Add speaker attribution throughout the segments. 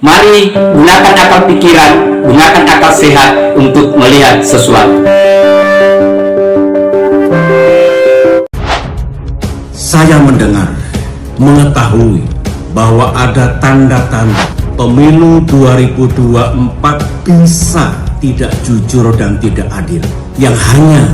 Speaker 1: Mari gunakan akal pikiran, gunakan akal sehat untuk melihat sesuatu.
Speaker 2: Saya mendengar, mengetahui bahwa ada tanda-tanda pemilu 2024 bisa tidak jujur dan tidak adil, yang hanya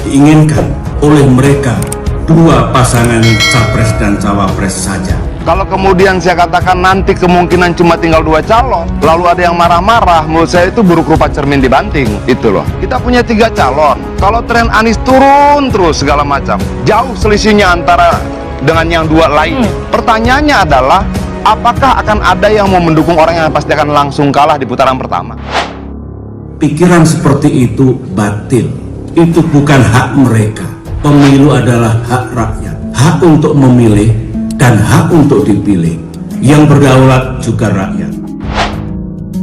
Speaker 2: diinginkan oleh mereka dua pasangan capres dan cawapres saja.
Speaker 3: Kalau kemudian saya katakan nanti kemungkinan cuma tinggal dua calon, lalu ada yang marah-marah, menurut saya itu buruk rupa cermin dibanting, itu loh. Kita punya 3 calon, kalau tren Anies turun terus segala macam, jauh selisihnya antara dengan yang 2 lain. Pertanyaannya adalah, apakah akan ada yang mau mendukung orang yang pasti akan langsung kalah di putaran pertama?
Speaker 2: Pikiran seperti itu batil. Itu bukan hak mereka. Pemilu adalah hak rakyat, hak untuk memilih dan hak untuk dipilih. Yang berdaulat juga rakyat.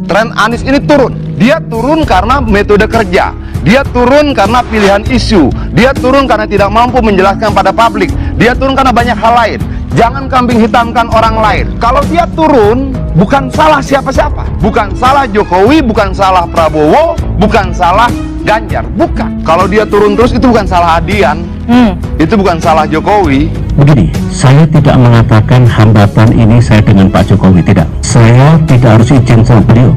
Speaker 3: Tren Anies ini turun. Dia turun karena metode kerja. Dia turun karena pilihan isu. Dia turun karena tidak mampu menjelaskan pada publik. Dia turun karena banyak hal lain. Jangan kambing hitamkan orang lain. Kalau dia turun, bukan salah siapa-siapa. Bukan salah Jokowi, bukan salah Prabowo, bukan salah Ganjar. Bukan. Kalau dia turun terus, itu bukan salah Adian. Itu bukan salah Jokowi.
Speaker 4: Begini, saya tidak mengatakan hambatan ini saya dengan Pak Jokowi, tidak. Saya tidak harus izin sama beliau.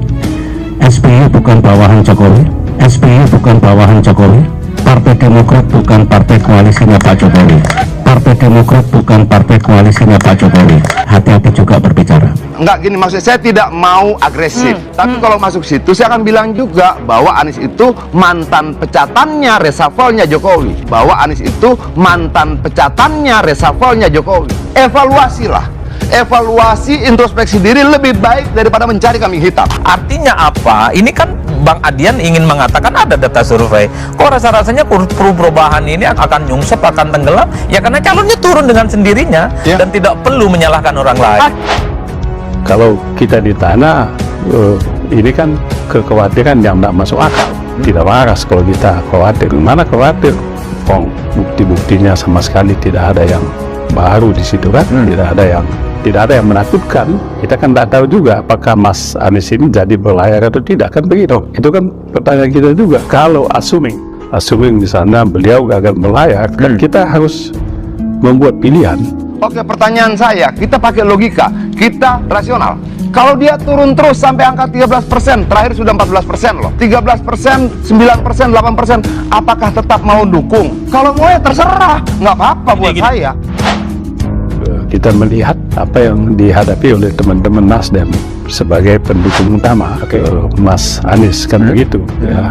Speaker 4: SBY bukan bawahan Jokowi, SBY bukan bawahan Jokowi, Partai Demokrat bukan partai koalisinya Pak Jokowi, Partai Demokrat bukan partai koalisinya Pak Jokowi. Hati-hati juga berbicara.
Speaker 3: Enggak, gini, maksud saya tidak mau agresif. Tapi kalau masuk situ, saya akan bilang juga bahwa Anies itu mantan pecatannya, reshuffle-nya Jokowi. Bahwa Anies itu mantan pecatannya, reshuffle-nya Jokowi. Evaluasilah. Evaluasi, introspeksi diri lebih baik daripada mencari kambing hitam.
Speaker 5: Artinya apa? Ini kan Bang Adian ingin mengatakan ada data survei. Kok rasa-rasanya perubahan ini akan nyungsep, akan tenggelam? Ya karena calonnya turun dengan sendirinya dan tidak perlu menyalahkan orang lain.
Speaker 6: Kalau kita di tanah, ini kan kekhawatiran yang tidak masuk akal. Tidak waras kalau kita khawatir. Mana khawatir? Bukti-buktinya sama sekali tidak ada yang baru di situ kan? Tidak ada yang menakutkan. Kita kan tidak tahu juga apakah Mas Anies ini jadi berlayar atau tidak, kan begitu. Itu kan pertanyaan kita juga. Kalau assuming di sana beliau gagal berlayar, kan kita harus membuat pilihan.
Speaker 3: Oke, pertanyaan saya, kita pakai logika, kita rasional. Kalau dia turun terus sampai angka 13%, terakhir sudah 14% loh. 13%, 9%, 8%, apakah tetap mau dukung? Kalau mau ya terserah, nggak apa-apa buat saya.
Speaker 6: Kita melihat apa yang dihadapi oleh teman-teman Nasdem sebagai pendukung utama Mas Anies, kan begitu ya.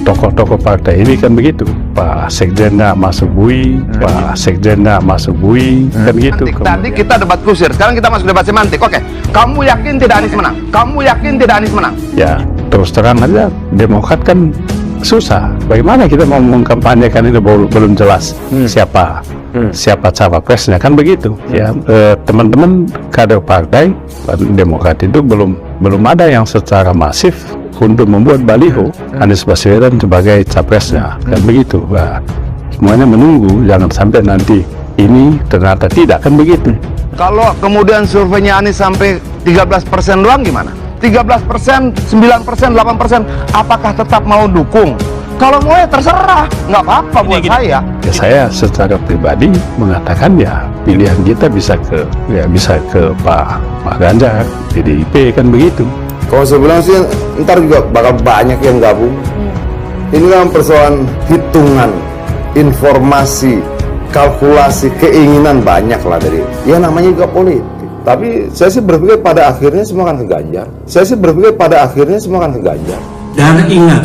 Speaker 6: Tokoh-tokoh partai ini kan begitu. Pak Sekjennya masuk bui, Pak Sekjennya masuk bui, kan gitu.
Speaker 3: Tadi kita debat kusir, sekarang kita masuk debat semantik. Oke, kamu yakin tidak Anies menang? Kamu yakin tidak Anies menang?
Speaker 6: Ya, terus terang aja, Demokrat kan susah. Bagaimana kita mau mengkampanyekan ini belum jelas siapa cawapresnya, kan begitu ya. Teman-teman kader partai Demokrat itu belum ada yang secara masif untuk membuat baliho Anies Baswedan sebagai capresnya, kan begitu. Nah, semuanya menunggu, jangan sampai nanti ini ternyata tidak, kan begitu.
Speaker 3: Kalau kemudian surveinya Anies sampai 13% doang gimana? 13%, 9%, 8%, apakah tetap mau dukung? Kalau mau ya terserah, nggak apa-apa buat saya.
Speaker 6: Ya, saya secara pribadi mengatakan ya pilihan kita bisa ke Pak Ganjar, PDIP, kan begitu.
Speaker 7: Kalau saya bilang sih ntar juga bakal banyak yang gabung. Ini kan persoalan hitungan, informasi, kalkulasi, keinginan banyak lah dari. Ya namanya juga politik. Tapi saya sih berpikir pada akhirnya semua akan ke Ganjar.
Speaker 2: Dan ingat,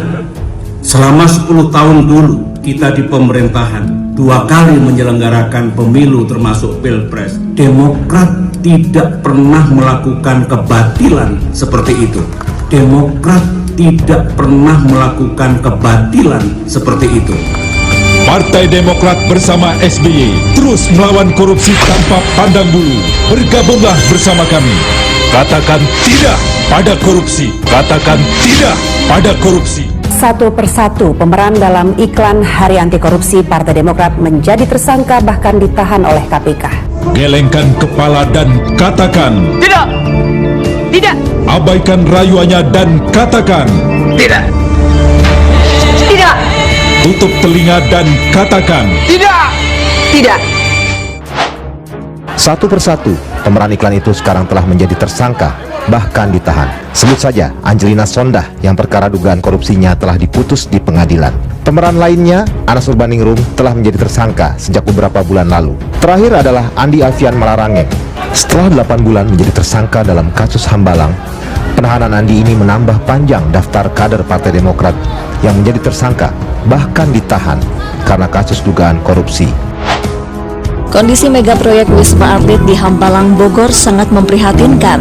Speaker 2: selama 10 tahun dulu kita di pemerintahan 2 kali menyelenggarakan pemilu termasuk Pilpres, Demokrat tidak pernah melakukan kebatilan seperti itu. Demokrat tidak pernah melakukan kebatilan seperti itu.
Speaker 8: Partai Demokrat bersama SBY terus melawan korupsi tanpa pandang bulu. Bergabunglah bersama kami. Katakan tidak pada korupsi. Katakan tidak pada korupsi.
Speaker 9: Satu persatu pemeran dalam iklan Hari Anti Korupsi Partai Demokrat menjadi tersangka bahkan ditahan oleh KPK.
Speaker 8: Gelengkan kepala dan katakan
Speaker 10: tidak. Tidak.
Speaker 8: Abaikan rayuannya dan katakan
Speaker 1: Tidak.
Speaker 9: Tidak.
Speaker 8: tutup telinga dan katakan
Speaker 9: Tidak.
Speaker 10: Satu persatu, pemeran iklan itu sekarang telah menjadi tersangka, bahkan ditahan. Sebut saja Angelina Sondah yang perkara dugaan korupsinya telah diputus di pengadilan. Pemeran lainnya, Anas Urbaningrum, telah menjadi tersangka sejak beberapa bulan lalu. Terakhir adalah Andi Alfian Malarangeng. Setelah 8 bulan menjadi tersangka dalam kasus Hambalang, penahanan Andi ini menambah panjang daftar kader Partai Demokrat yang menjadi tersangka, bahkan ditahan karena kasus dugaan korupsi.
Speaker 11: Kondisi mega proyek Wisma Atlet di Hambalang, Bogor sangat memprihatinkan.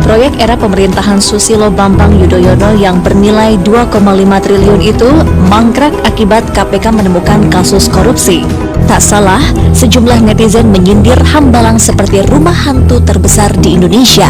Speaker 11: Proyek era pemerintahan Susilo Bambang Yudhoyono yang bernilai 2,5 triliun itu mangkrak akibat KPK menemukan kasus korupsi. Tak salah, sejumlah netizen menyindir Hambalang seperti rumah hantu terbesar di Indonesia.